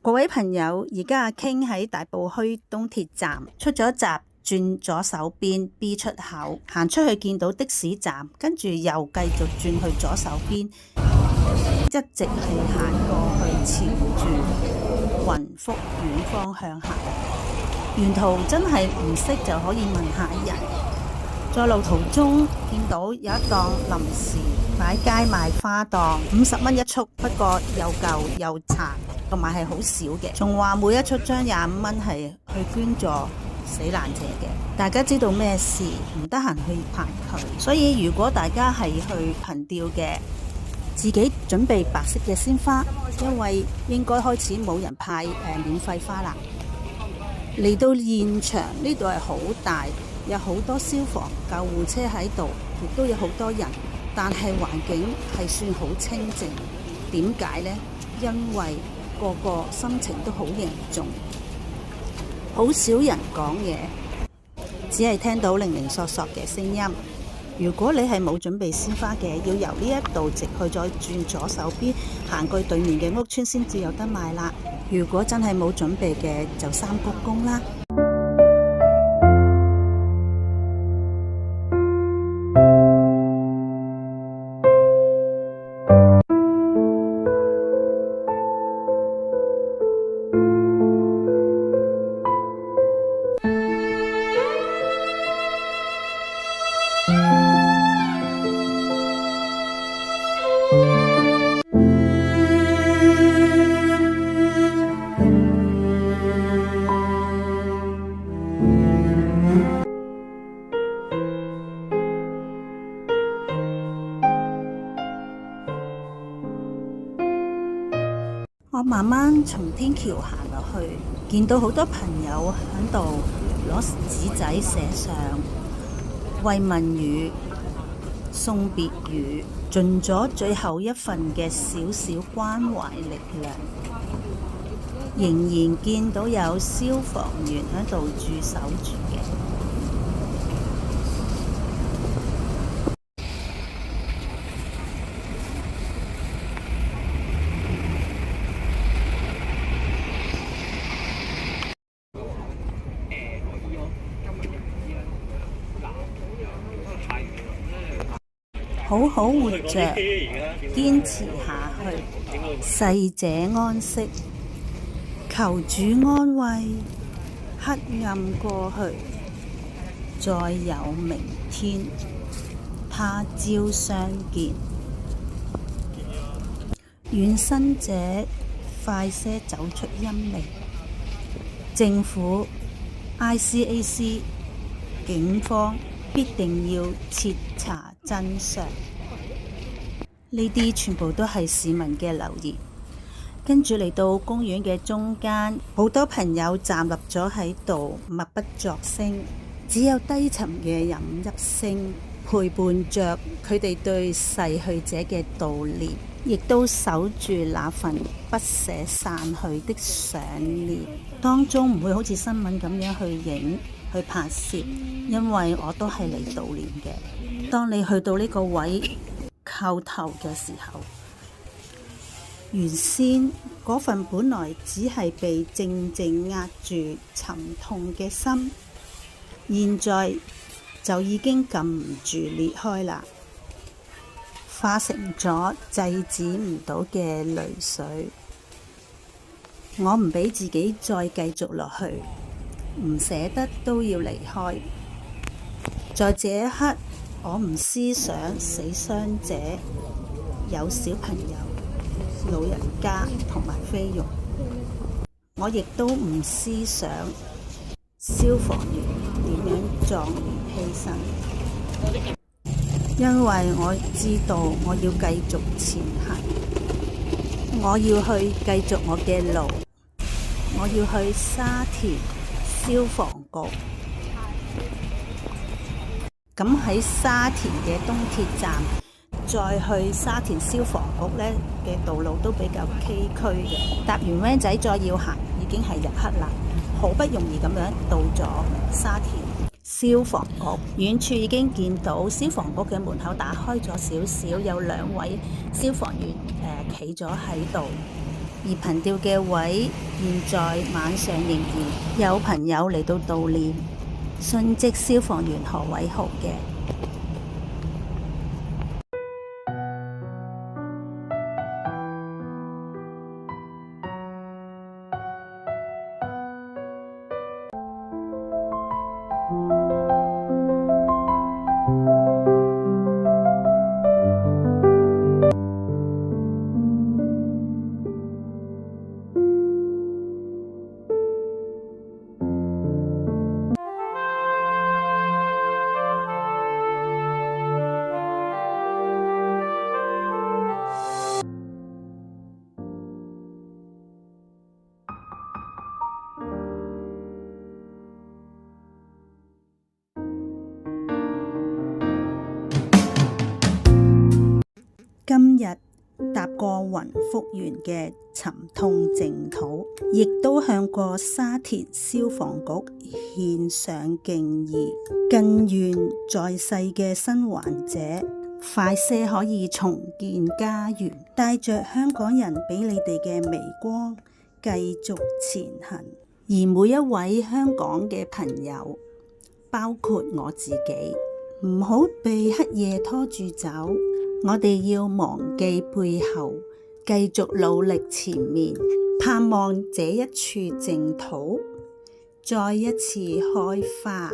各位朋友，而家阿 King 喺大埔墟東鐵站出咗閘，轉左手邊 B 出口，行出去見到的士站，跟住又繼續轉去左手邊，一直係行過去，朝住雲福苑方向行。沿途真係唔識就可以問下人。在路途中見到有一檔臨時擺街賣花檔，50蚊一束，不過又舊又殘，同埋係好少嘅，仲話每一束張25蚊係去捐助死難者嘅。大家知道咩事唔得閒去排佢，所以如果大家係去憑吊嘅，自己準備白色嘅鮮花，因為應該開始冇人派免費花啦。嚟到現場呢度係好大，有好多消防救護車喺度，亦都有好多人，但係環境係算好清靜。點解呢？因為個個心情都好凝重，好少人講嘢，只係聽到零零索索嘅聲音。如果你係冇準備鮮花嘅，要由呢一度直去，再轉左手邊行過對面嘅屋村先至有得賣啦。如果真係冇準備嘅，就三鞠躬啦。我慢慢從天橋行落去，見到好多朋友喺度攞紙仔寫上慰問語、送別語，盡咗最後一份嘅少少關懷力量。仍然見到有消防員喺度駐守住嘅。好好活着，堅持下去，逝者安息，求主安慰，黑暗過去，再有明天，他朝相見。願生者快些走出陰霾，政府、ICAC、警方必定要徹查真相。呢啲全部都係市民嘅留言。跟住嚟到公園嘅中間，好多朋友站立咗喺度，默不作聲，只有低沉嘅飲泣聲陪伴着佢哋對逝去者嘅悼念，亦都守住那份不捨散去的想念。當中唔會好似新聞咁樣去影去拍攝，因為我都係嚟悼念嘅。當你去到呢個位叩頭嘅時候，原先嗰份本來只係被靜靜壓住沉痛嘅心，現在就已經禁唔住裂開啦，化成咗制止唔到嘅淚水。我唔俾自己再繼續落去，唔捨得都要離開。在這一刻，我唔思想死傷者，有小朋友、老人家同埋菲傭。我亦都唔思想消防員點樣壯烈犧牲，因為我知道我要繼續前行，我要去繼續我嘅路，我要去沙田消防局。咁喺沙田嘅東鐵站再去沙田消防局呢嘅道路都比較崎嶇嘅，搭完 van 仔再要行已經係日黑啦，好不容易咁樣到咗沙田消防局。遠處已經見到消防局嘅門口打開咗少少，有2位消防員企咗喺度。而憑弔嘅位，現在晚上仍然有朋友嚟到悼念殉職消防員何偉豪嘅。今日踏過雲福園嘅沉痛淨土，亦都向過沙田消防局獻上敬意，更願在世嘅生還者快些可以重建家園，帶着香港人俾你哋嘅微光繼續前行。而每一位香港嘅朋友，包括我自己，唔好被黑夜拖住走。我哋要忘記背後，繼續努力前面，盼望這一處淨土再一次開花。